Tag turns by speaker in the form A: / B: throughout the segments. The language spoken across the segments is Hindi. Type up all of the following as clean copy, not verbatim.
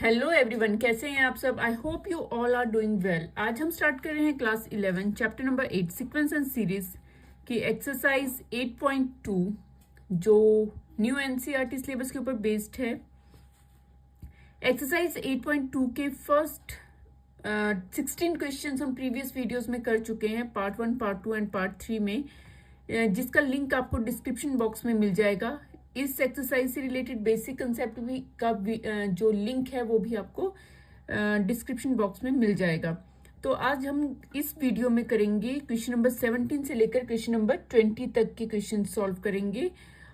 A: हेलो एवरीवन, कैसे हैं आप सब। I hope you all are doing well. आज हम स्टार्ट कर रहे हैं class 11 chapter number 8 sequence and series की एक्सरसाइज 8.2 जो न्यू एनसीईआरटी सिलेबस के ऊपर बेस्ड है। एक्सरसाइज 8.2 के फर्स्ट 16 क्वेश्चंस हम प्रीवियस वीडियोस में कर चुके हैं, पार्ट 1, पार्ट 2 एंड पार्ट 3 में, जिसका लिंक आपको डिस्क्रिप्शन बॉक्स में मिल जाएगा। इस एक्सरसाइज से रिलेटेड बेसिक कंसेप्ट का जो लिंक है वो भी आपको डिस्क्रिप्शन बॉक्स में मिल जाएगा। तो आज हम इस वीडियो में करेंगे क्वेश्चन नंबर 17 से लेकर क्वेश्चन नंबर 20 तक के क्वेश्चन सॉल्व करेंगे,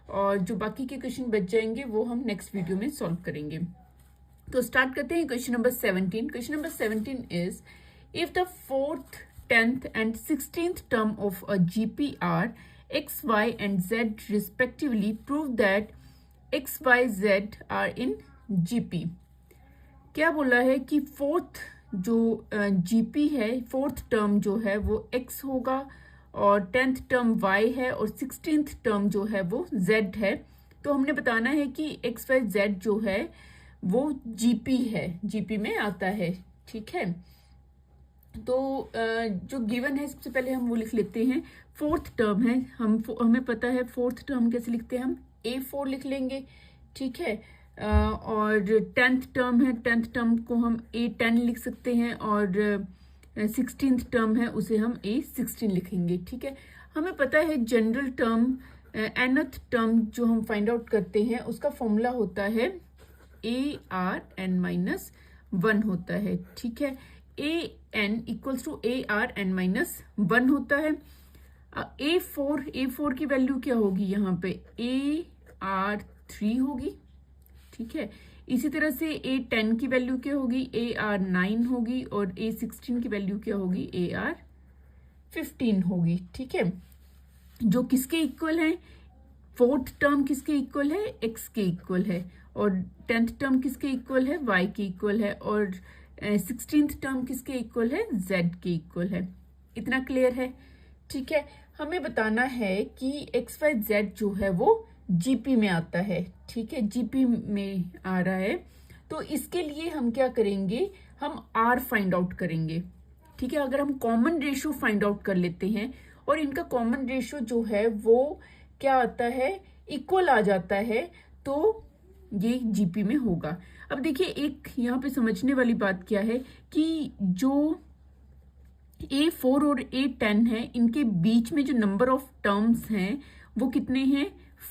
A: और जो बाकी के क्वेश्चन बच जाएंगे वो हम नेक्स्ट वीडियो में सॉल्व करेंगे। तो स्टार्ट करते हैं question number 17। Question number 17 is if the 4th, 10th and 16th term of a GP are x, y and z respectively, prove that x, y, z are in GP। क्या बोला है कि फोर्थ जो GP है, फोर्थ टर्म जो है वो x होगा और 10th टर्म y है और 16th टर्म जो है वो z है। तो हमने बताना है कि x, y, z जो है वो GP है, GP में आता है। ठीक है, तो जो गिवन है सबसे पहले हम वो लिख लेते हैं। फोर्थ टर्म है, हमें पता है फोर्थ टर्म कैसे लिखते हैं, हम A4 लिख लेंगे। ठीक है, और 10th टर्म है, 10th टर्म को हम A10 लिख सकते हैं, और 16th टर्म है उसे हम A16 लिखेंगे। ठीक है, हमें पता है जनरल टर्म nth टर्म जो हम फाइंड आउट करते हैं उसका फॉर्मूला होता है ARn-1 होता है। ठीक है, AN इक्वल्स टू ARn-1 होता है। A4 की वैल्यू क्या होगी यहाँ पे, AR3 होगी। ठीक है, इसी तरह से A10 की वैल्यू क्या होगी, AR9 होगी, और A16 की वैल्यू क्या होगी, AR15 होगी। ठीक है, जो किसके इक्वल है, फोर्थ टर्म किसके इक्वल है, x के इक्वल है, और 10th टर्म किसके इक्वल है, y के इक्वल है, और 16th टर्म किसके इक्वल है, z के इक्वल है। इतना क्लियर है। ठीक है, हमें बताना है कि x, y, z जो है वो GP में आता है। ठीक है, GP में आ रहा है, तो इसके लिए हम क्या करेंगे, हम R फाइंड आउट करेंगे। ठीक है, अगर हम कॉमन रेशियो फाइंड आउट कर लेते हैं और इनका कॉमन रेशियो जो है वो क्या आता है, इक्वल आ जाता है, तो ये GP में होगा। अब देखिए, एक यहाँ पे समझने वाली बात क्या है कि जो A4 और A10 है, इनके बीच में जो नंबर ऑफ टर्म्स हैं वो कितने हैं,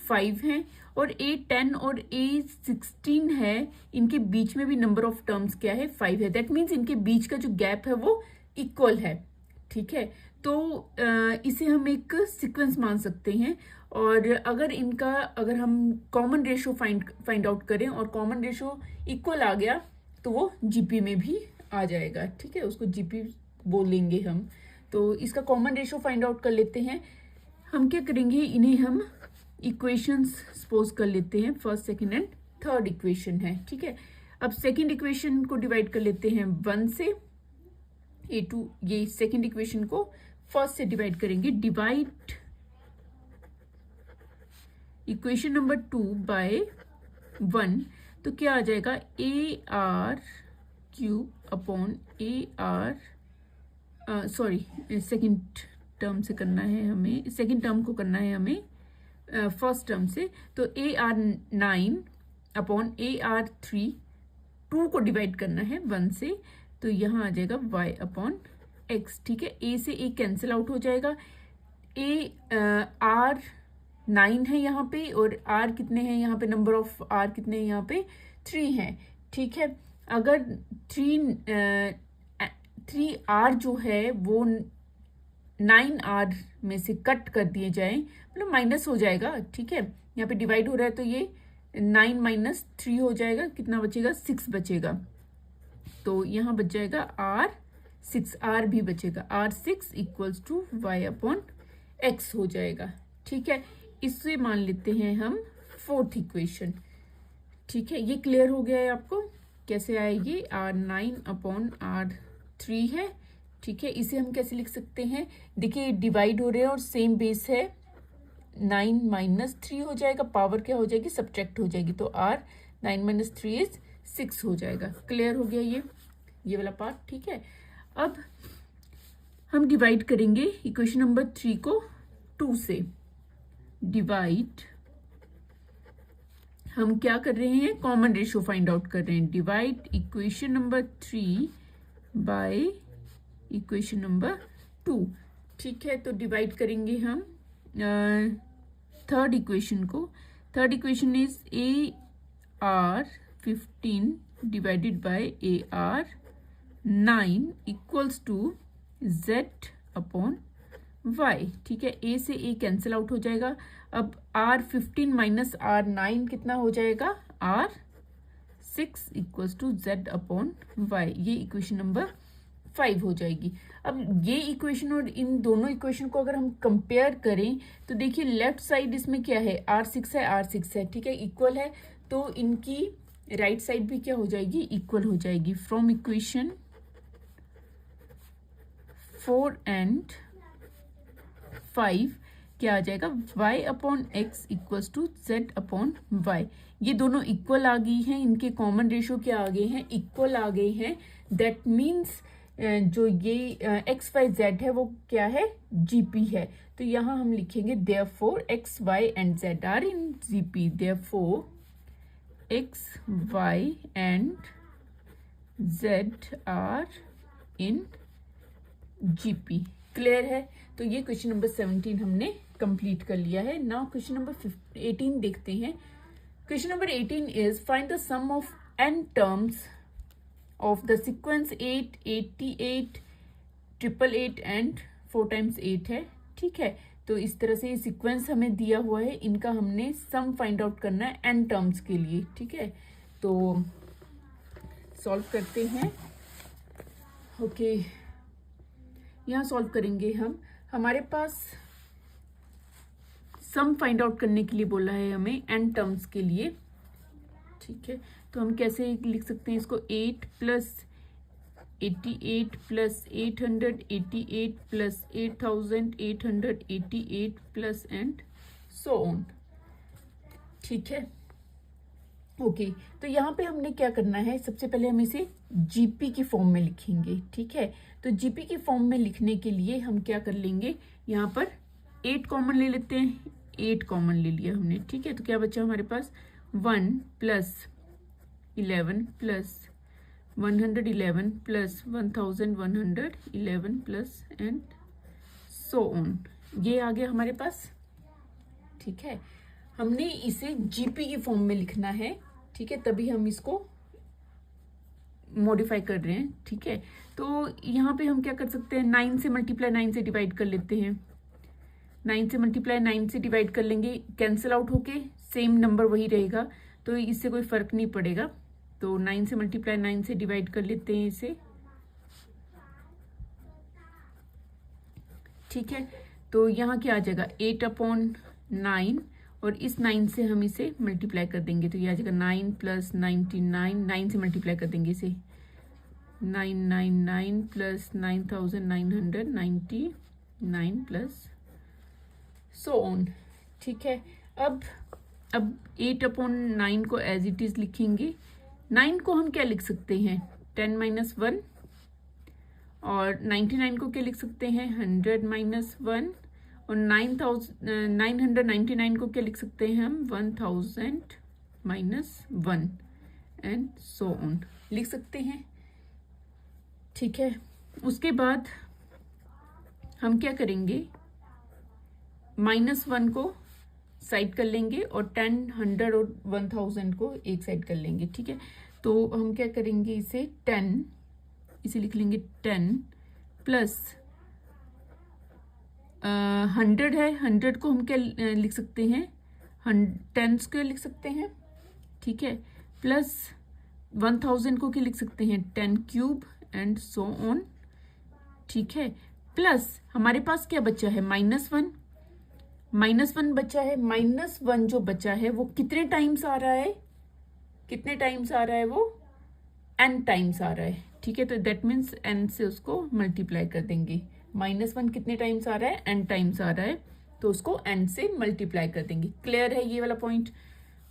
A: 5 हैं, और A10 और A16 है, इनके बीच में भी नंबर ऑफ टर्म्स क्या है, 5 है। दैट मीन्स इनके बीच का जो गैप है वो इक्वल है। ठीक है, तो इसे हम एक सीक्वेंस मान सकते हैं, और अगर हम कॉमन रेशियो फाइंड आउट करें और कॉमन रेशियो इक्वल आ गया तो वो GP में भी आ जाएगा। ठीक है, उसको GP बोलेंगे हम। तो इसका कॉमन रेशियो फाइंड आउट कर लेते हैं। हम क्या करेंगे, इन्हें हम इक्वेशंस सपोज कर लेते हैं, first, second and third equation है। ठीक है, अब सेकंड इक्वेशन को डिवाइड कर लेते हैं 1 से, A2, ये सेकंड इक्वेशन को फर्स्ट से डिवाइड करेंगे। डिवाइड इक्वेशन नंबर 2 बाय 1, तो क्या आ जाएगा, AR³ upon AR, sorry second term से करना है हमें, सेकंड टर्म को करना है हमें फर्स्ट टर्म से। तो AR9 अपॉन AR3, 2 को डिवाइड करना है 1 से, तो यहाँ आ जाएगा y अपॉन x। ठीक है, a से a कैंसिल आउट हो जाएगा। R9 है यहाँ पे, और r कितने हैं यहाँ पे, नंबर ऑफ r कितने हैं यहाँ पे, 3 हैं। ठीक है, अगर 3r जो है वो 9r में से कट कर दिए जाए, मतलब माइनस हो जाएगा। ठीक है, यहाँ पे डिवाइड हो रहा है तो ये 9 - 3 हो जाएगा, कितना बचेगा, 6 बचेगा। तो यहाँ बच जाएगा R6, R भी बचेगा, R6 equals to y upon x हो जाएगा। ठीक है, इससे मान लेते हैं हम फोर्थ इक्वेशन। ठीक है, ये क्लियर हो गया है आपको कैसे आएगी, R9 अपॉन R3 है। ठीक है, इसे हम कैसे लिख सकते हैं, देखिए डिवाइड हो रहे हैं और सेम बेस है, 9 - 3 हो जाएगा, पावर क्या हो जाएगी, सब्ट्रैक्ट हो जाएगी, तो R 9 - 3 इज 6 हो जाएगा। क्लियर हो गया ये वाला पार्ट, ठीक है। अब हम डिवाइड करेंगे इक्वेशन नंबर 3 को 2 से। डिवाइड, हम क्या कर रहे हैं, कॉमन रेशियो फाइंड आउट कर रहे हैं। Divide equation number 3 by equation number 2, ठीक है। तो डिवाइड करेंगे हम थर्ड इक्वेशन को। Third equation is AR 15 divided by AR 9 equals to Z upon Y, ठीक है। A से A कैंसिल आउट हो जाएगा। अब R15 माइनस R9 कितना हो जाएगा, R6 equals to Z upon Y। ये इक्वेशन नंबर 5 हो जाएगी। अब ये इक्वेशन और इन दोनों इक्वेशन को अगर हम कंपेयर करें तो देखिए लेफ्ट साइड इसमें क्या है, R6 है, R6 है, ठीक है, इक्वल है। तो इनकी राइट साइड भी क्या हो जाएगी, इक्वल हो जाएगी। फ्रॉम इक्वेशन 4 एंड 5 क्या आ जाएगा, y upon x equals to z upon y. ये दोनों इक्वल आ गई हैं, इनके कॉमन रेशियो क्या आ गए हैं, इक्वल आ गए हैं। दैट मीन्स जो ये एक्स वाई जेड है वो क्या है, जीपी है। तो यहाँ हम लिखेंगे therefore x y and z are in GP. Therefore x y and z are in GP. Clear है। तो ये क्वेश्चन नंबर 17 हमने कंप्लीट कर लिया है। नाउ क्वेश्चन नंबर 18 देखते हैं। Question number 18 is find the sum of n terms of the sequence 8, 88, 888 and 4 times 8 है, ठीक है। तो इस तरह से ये सीक्वेंस हमें दिया हुआ है, इनका हमने सम फाइंड आउट करना है n टर्म्स के लिए, ठीक है। तो सॉल्व करते हैं। ओके, यहाँ सॉल्व करेंगे हम। हमारे पास सम फाइंड आउट करने के लिए बोला है हमें n टर्म्स के लिए, ठीक है। तो हम कैसे लिख सकते हैं इसको, 8 plus 88 plus 888 plus 8888 plus and so on, ठीक है। ओके, तो यहाँ पे हमने क्या करना है, सबसे पहले हम इसे जीपी की फॉर्म में लिखेंगे, ठीक है। तो जीपी की फॉर्म में लिखने के लिए हम क्या कर लेंगे, यहाँ पर 8 कॉमन ले लेते हैं। 8 कॉमन ले लिया हमने, ठीक है। तो क्या बचा हमारे पास, 1 plus 11 plus 111 plus 1111 plus and so on, ये आ गया हमारे पास, ठीक है। हमने इसे जीपी की फॉर्म में लिखना है, ठीक है, तभी हम इसको मॉडिफाई कर रहे हैं, ठीक है। तो यहाँ पे हम क्या कर सकते हैं, 9 से मल्टीप्लाई 9 से डिवाइड कर लेते हैं। 9 से मल्टीप्लाई 9 से डिवाइड कर लेंगे, कैंसिल आउट होके सेम नंबर वही रहेगा, तो इससे कोई फर्क नहीं पड़ेगा। तो 9 से मल्टीप्लाई 9 से डिवाइड कर लेते हैं इसे, ठीक है। तो यहाँ क्या आ जाएगा, 8 अपॉन 9 और इस 9 से हम इसे मल्टीप्लाई कर देंगे, तो ये आ जाएगा 9 प्लस 99, 9 से मल्टीप्लाई कर देंगे इसे, 999 प्लस 9999 प्लस सो ऑन, ठीक है। अब 8 अपॉन 9 को एज इट इज लिखेंगे। 9 को हम क्या लिख सकते हैं, 10 माइनस 1, और 99 को क्या लिख सकते हैं, 100 माइनस 1, और 999 को क्या लिख सकते हैं हम, 1000 माइनस 1 एंड सो ऑन लिख सकते हैं, ठीक है। उसके बाद हम क्या करेंगे, -1 को साइड कर लेंगे और 10, 100 और 1000 को एक साइड कर लेंगे, ठीक है। तो हम क्या करेंगे, इसे 10, इसे लिख लेंगे 10 प्लस 100 है, 100 को हम क्या लिख सकते हैं, 10 स्क्वायर लिख सकते हैं, ठीक है। प्लस 1000 को क्या लिख सकते हैं, 10 क्यूब एंड सो ऑन, ठीक है। प्लस हमारे पास क्या बचा है, -1 बचा है। -1 जो बचा है वो कितने टाइम्स आ रहा है, कितने टाइम्स आ रहा है, वो n टाइम्स आ रहा है, ठीक है। तो दैट मीन्स n से उसको मल्टीप्लाई कर देंगे। -1 कितने टाइम्स आ रहा है, n टाइम्स आ रहा है, तो उसको n से मल्टीप्लाई कर देंगे। क्लियर है ये वाला point,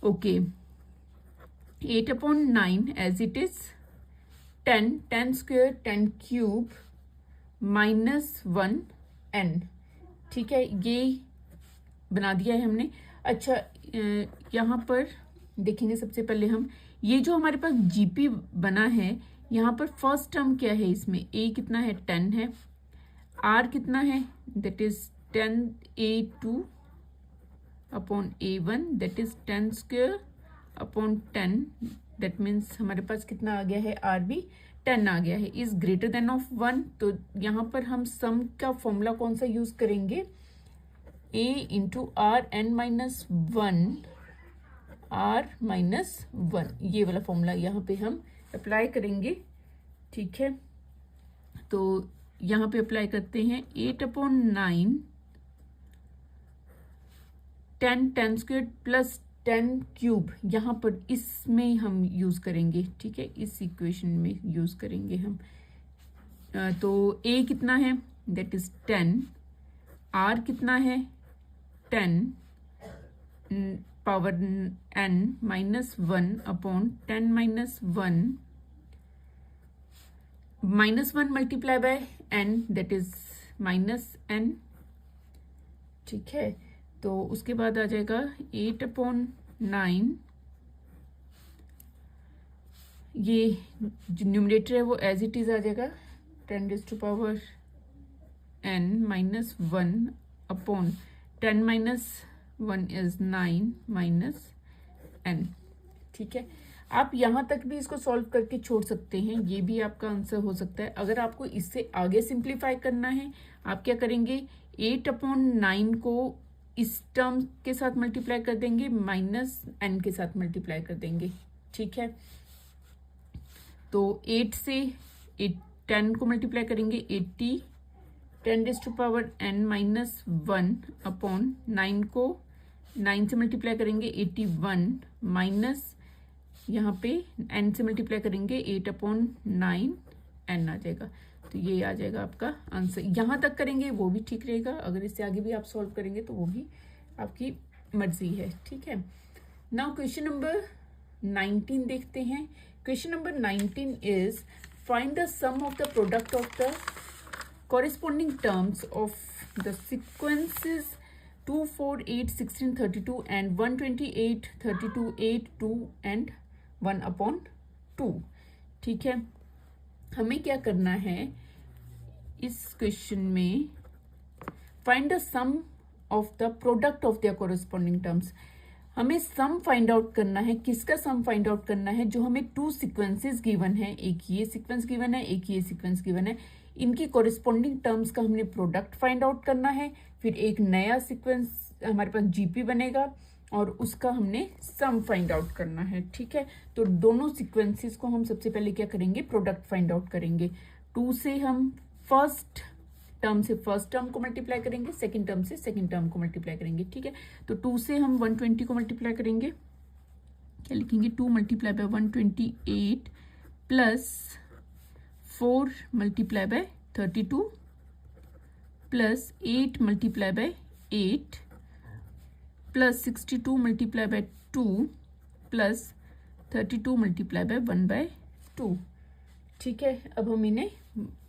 A: okay. 8/9 as it is 10 square 10 cube -1n। ठीक है, ये बना दिया है हमने। अच्छा, यहाँ पर देखेंगे सबसे पहले हम ये जो हमारे पास जीपी बना है, यहाँ पर फर्स्ट टर्म क्या है, इसमें a कितना है 10 है, r कितना है that is 10a2 upon a1 that is 10 square upon 10 that means हमारे पास कितना आ गया है, r भी 10 आ गया है, इज ग्रेटर देन ऑफ 1। तो यहाँ पर हम सम का फॉर्मूला कौन सा यूज करेंगे, a into r n minus 1 r minus 1, ये वाला फॉर्मूला यहाँ पे हम अप्लाई करेंगे। ठीक है, तो यहाँ पे अप्लाई करते हैं 8/9 10 स्क्वेयर प्लस 10 क्यूब, यहाँ पर इसमें हम यूज करेंगे। ठीक है, इस इक्वेशन में यूज करेंगे हम। तो a कितना है दैट इज 10, r कितना है 10 power n -1 upon 10 -1 -1 multiply by n that is -n। ठीक है, तो उसके बाद आ जाएगा 8/9, ये जो न्यूमरेटर है वो एज इट इज आ जाएगा 10⁻n -1 अपॉन 10 -1 इज 9 -n। ठीक है, आप यहाँ तक भी इसको सॉल्व करके छोड़ सकते हैं, ये भी आपका आंसर हो सकता है। अगर आपको इससे आगे सिंप्लीफाई करना है, आप क्या करेंगे, 8/9 को इस टर्म के साथ मल्टीप्लाई कर देंगे, -n के साथ मल्टीप्लाई कर देंगे। ठीक है, तो 8 से 10 को मल्टीप्लाई करेंगे 80, 10⁻n -1 अपॉन 9 को 9 से मल्टीप्लाई करेंगे 81 माइनस यहाँ पे n से मल्टीप्लाई करेंगे 8/9 n आ जाएगा। तो ये आ जाएगा आपका आंसर। यहाँ तक करेंगे वो भी ठीक रहेगा, अगर इससे आगे भी आप सॉल्व करेंगे तो वो भी आपकी मर्जी है। ठीक है, नाउ क्वेश्चन नंबर 19 देखते हैं। Question number 19 is find the sum of the product of the corresponding terms of the sequences 2, 4, 8, 16, 32 and 128, 32, 8, 2 and 1/2। ठीक है, हमें क्या करना है इस क्वेश्चन में, find the sum of the product of the corresponding terms। हमें सम फाइंड आउट करना है। किसका सम फाइंड आउट करना है, जो हमें 2 सीक्वेंसेस गिवन है, एक ये सीक्वेंस गिवन है, एक ये सीक्वेंस गिवन है, इनकी कॉरेस्पॉन्डिंग टर्म्स का हमने प्रोडक्ट फाइंड आउट करना है। फिर एक नया सीक्वेंस हमारे पास जीपी बनेगा और उसका हमने सम फाइंड आउट करना है। ठीक है, तो दोनों सीक्वेंसेस को हम सबसे पहले क्या करेंगे, प्रोडक्ट फाइंड आउट करेंगे। 2 से हम फर्स्ट टर्म से फर्स्ट टर्म को मल्टीप्लाई करेंगे, सेकंड टर्म से सेकंड टर्म को मल्टीप्लाई करेंगे। ठीक है, तो 2 से हम 120 को मल्टीप्लाई करेंगे, क्या लिखेंगे, 2 multiply by 128 plus 4 multiply by 32 plus 8 multiply by 8 plus 62 multiply by 2 plus 32 multiply by 1/2। ठीक है, अब हम इन्हें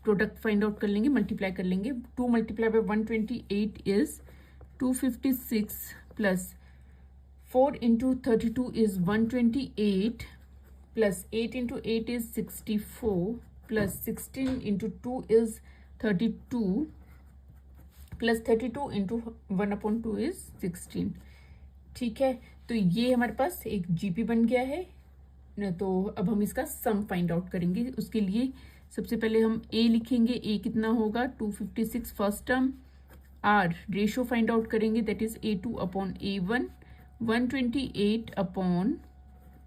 A: प्रोडक्ट फाइंड आउट कर लेंगे, मल्टीप्लाई कर लेंगे। 2 multiply by 128 is 256 plus 4 into 32 is 128 plus 8 into 8 is 64 plus 16 into 2 is 32 plus 32 into 1/2 is 16। ठीक है, तो ये हमारे पास एक जीपी बन गया है। तो अब हम इसका सम फाइंड आउट करेंगे। उसके लिए सबसे पहले हम a लिखेंगे, a कितना होगा 256 first term, r ratio find out करेंगे दैट इज a2/a1 128 अपॉन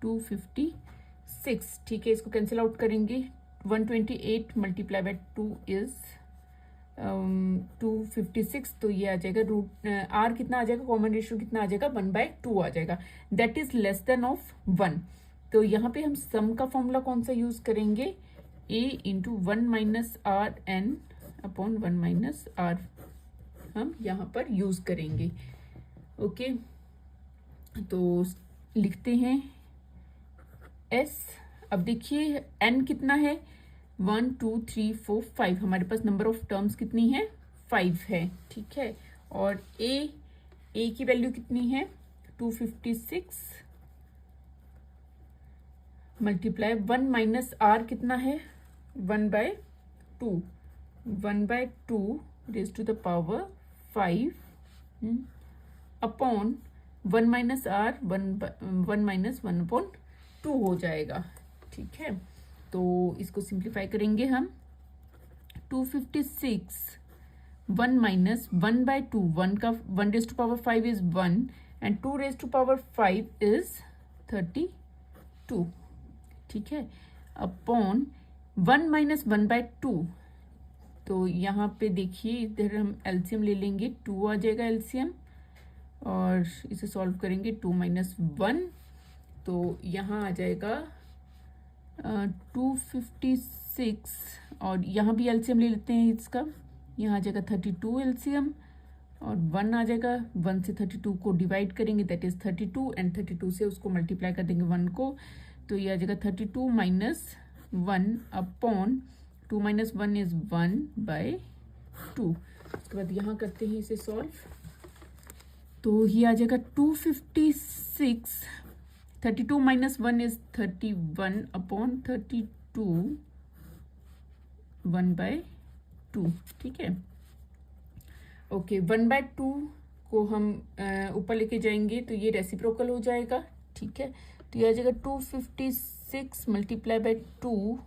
A: 256। ठीक है, इसको कैंसिल आउट करेंगे, 128 मल्टीप्लाई बाय 2 इज 256, तो ये आ जाएगा रूट r कितना आ जाएगा, कॉमन रेशियो कितना आ जाएगा 1/2 आ जाएगा, that is less than of 1। तो यहाँ पे हम सम का फॉर्मूला कौन सा यूज करेंगे, a into 1 minus r n upon 1 minus r हम यहाँ पर यूज करेंगे। ओके, तो लिखते हैं एस। अब देखिए एन कितना है, 1 2 3 4 5, हमारे पास नंबर ऑफ टर्म्स कितनी है, 5 है, ठीक है। और ए की वैल्यू कितनी है, 256 मल्टीप्लाई 1 माइनस आर कितना है, 1/2, 1/2 raise to the power 5 upon 1 minus आर 1 माइनस 1/2 हो जाएगा, ठीक है। तो इसको सिंप्लीफाई करेंगे हम, 256 1 माइनस 1/2, 1 का 1 raise to power 5 is 1 and 2 raise to power 5 is 32, ठीक है, अपॉन 1 माइनस 1/2। तो यहाँ पे देखिए इधर हम एलसीएम ले लेंगे, 2 आ जाएगा एलसीएम और इसे सॉल्व करेंगे, 2 माइनस 1, तो यहाँ आ जाएगा 256 और यहाँ भी एलसीएम ले लेते हैं इसका, यहाँ आ जाएगा 32 एलसीएम और 1 आ जाएगा, 1 से 32 को डिवाइड करेंगे दैट इज 32 एंड 32 से उसको मल्टीप्लाई कर देंगे 1 को, तो ये आ जाएगा 32 माइनस 1 अपॉन 2 माइनस 1 इज 1/2। उसके बाद यहाँ करते हैं इसे सॉल्व, तो ये आ जाएगा 256, 32 माइनस 1 इज 31 अपॉन 32 1/2, ठीक है। ओके 1/2 को हम ऊपर लेके जाएंगे तो ये रेसिप्रोकल हो जाएगा, ठीक है। तो ये आ जाएगा 256 मल्टीप्लाई बाय 2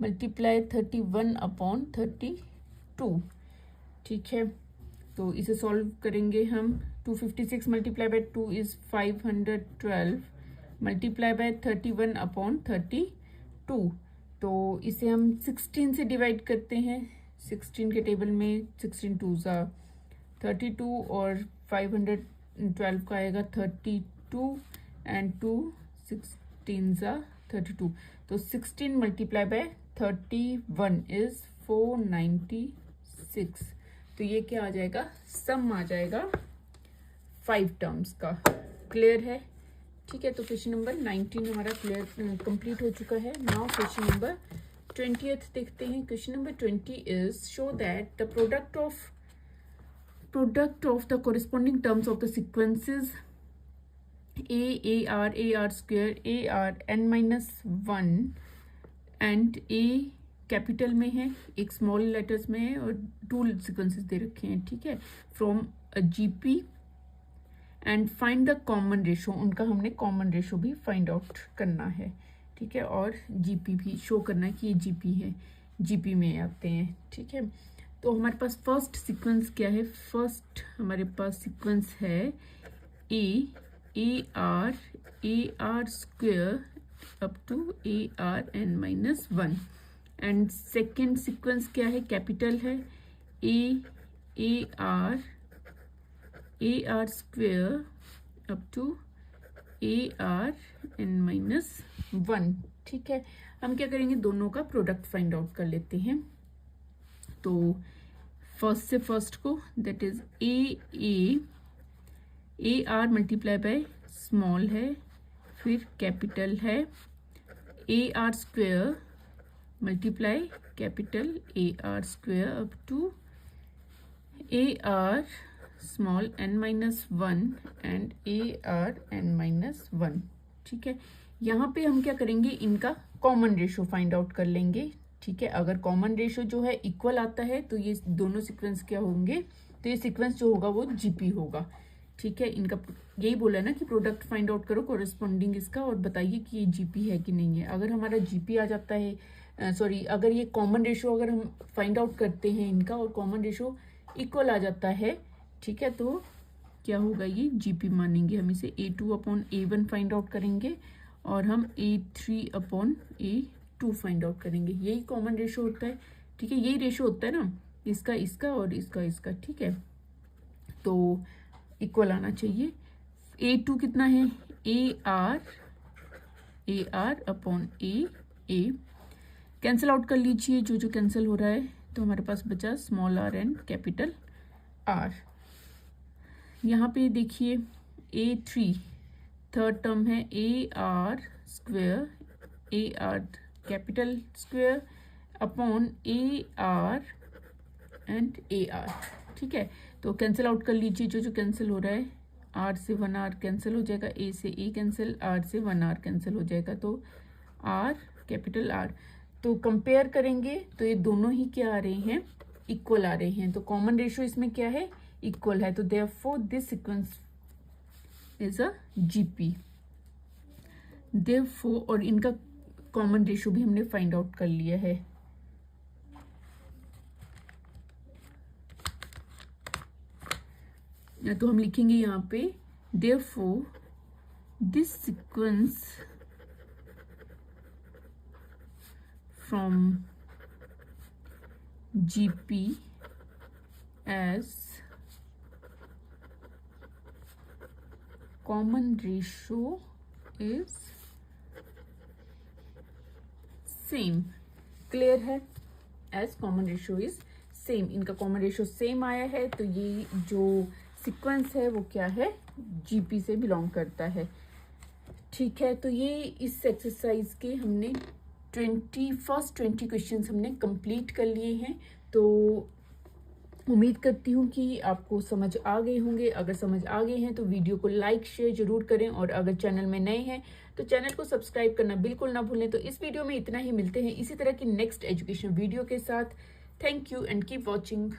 A: मल्टीप्लाई 31 अपॉन 32, ठीक है। तो इसे सॉल्व करेंगे हम, 256 multiply by 2 is 512 multiply by 31 upon 32, तो इसे हम 16 से डिवाइड करते हैं, 16 के टेबल में 16 2 ज़ा 32 और 512 का आएगा 32 एंड 2 16 ज़ा 32, तो 16 मल्टीप्लाई बाय 31 इज 496, तो ये क्या आ जाएगा, सम आ जाएगा 5 टर्म्स का। क्लियर है, ठीक है। तो क्वेश्चन नंबर 19 हमारा क्लियर कंप्लीट हो चुका है। नाउ क्वेश्चन नंबर 20th देखते हैं। Question number 20 is show that the product of the corresponding terms of the sequences a r square a r n-1 and A capital में है, एक स्मॉल लेटर्स में है और 2 सीक्वेंसेस दे रखे हैं, ठीक है, from a GP and find the common ratio, उनका हमने कॉमन रेशो भी फाइंड आउट करना है, ठीक है, और जीपी भी शो करना है कि ये जीपी है, जीपी में आते हैं, ठीक है। तो हमारे पास फर्स्ट सीक्वेंस क्या है, फर्स्ट हमारे पास सीक्वेंस है a r square up to ARn-1 and second sequence क्या है, कैपिटल है AR square up to ARn-1, ठीक है। हम क्या करेंगे, दोनों का प्रोडक्ट फाइंड आउट कर लेते हैं। तो फर्स्ट से फर्स्ट को that is AR multiply by small है, फिर कैपिटल है AR square multiply capital AR square up to AR small n-1 and ARn-1, ठीक है। यहाँ पे हम क्या करेंगे, इनका कॉमन रेशो फाइंड आउट कर लेंगे, ठीक है। अगर कॉमन रेशो जो है इक्वल आता है तो ये दोनों सीक्वेंस क्या होंगे, तो ये सीक्वेंस जो होगा वो जीपी होगा, ठीक है। इनका यही बोला ना कि प्रोडक्ट फाइंड आउट करो कोरिस्पोंडिंग इसका और बताइए कि ये जीपी है कि नहीं है। अगर हमारा जीपी आ जाता है, अगर ये कॉमन रेशो अगर हम फाइंड आउट करते हैं इनका और कॉमन रेशो इक्वल आ जाता है, ठीक है, तो क्या होगा, ये जीपी मानेंगे हम इसे। A2 upon A1 find out करेंगे और हम A3 upon A2 find out करेंगे। यही कॉमन रेशो होता है, ठीक है, यही रेशो होता है ना, इसका और इसका, ठीक है। तो इक्वल आना चाहिए। A2 कितना है, AR upon A cancel out कर लीजिए, जो कैंसिल हो रहा है, तो हमारे पास बचा small r and capital R। यहाँ पे देखिए A3 थर्ड टर्म है AR square, A R capital square upon A R and A R. ठीक है, तो कैंसिल आउट कर लीजिए, जो कैंसिल हो रहा है, आर से 1 आर कैंसिल हो जाएगा, ए से ए कैंसिल, आर से 1 आर कैंसिल हो जाएगा, तो आर कैपिटल आर। तो कंपेयर करेंगे तो ये दोनों ही क्या आ रहे हैं, इक्वल आ रहे हैं। तो कॉमन रेशियो इसमें क्या है, इक्वल है। तो therefore this sequence is a GP. Therefore, और इनका कॉमन रेशियो भी हमने फाइंड आउट कर लिया है। तो हम लिखेंगे यहाँ पे therefore this sequence from GP as common ratio is same। Clear है, as common ratio is same, इनका कॉमन रेशियो सेम आया है, तो ये जो सीक्वेंस है वो क्या है, GP से बिलोंग करता है। ठीक है, तो ये इस एक्सरसाइज के हमने 20 क्वेश्चंस हमने कंप्लीट कर लिए हैं। तो उम्मीद करती हूँ कि आपको समझ आ गए होंगे। अगर समझ आ गए हैं तो वीडियो को लाइक शेयर जरूर करें, और अगर चैनल में नए हैं तो चैनल को सब्सक्राइब करना बिल्कुल ना भूलें। तो इस वीडियो में इतना ही, मिलते हैं इसी तरह की नेक्स्ट एजुकेशन वीडियो के साथ। Thank you and keep watching.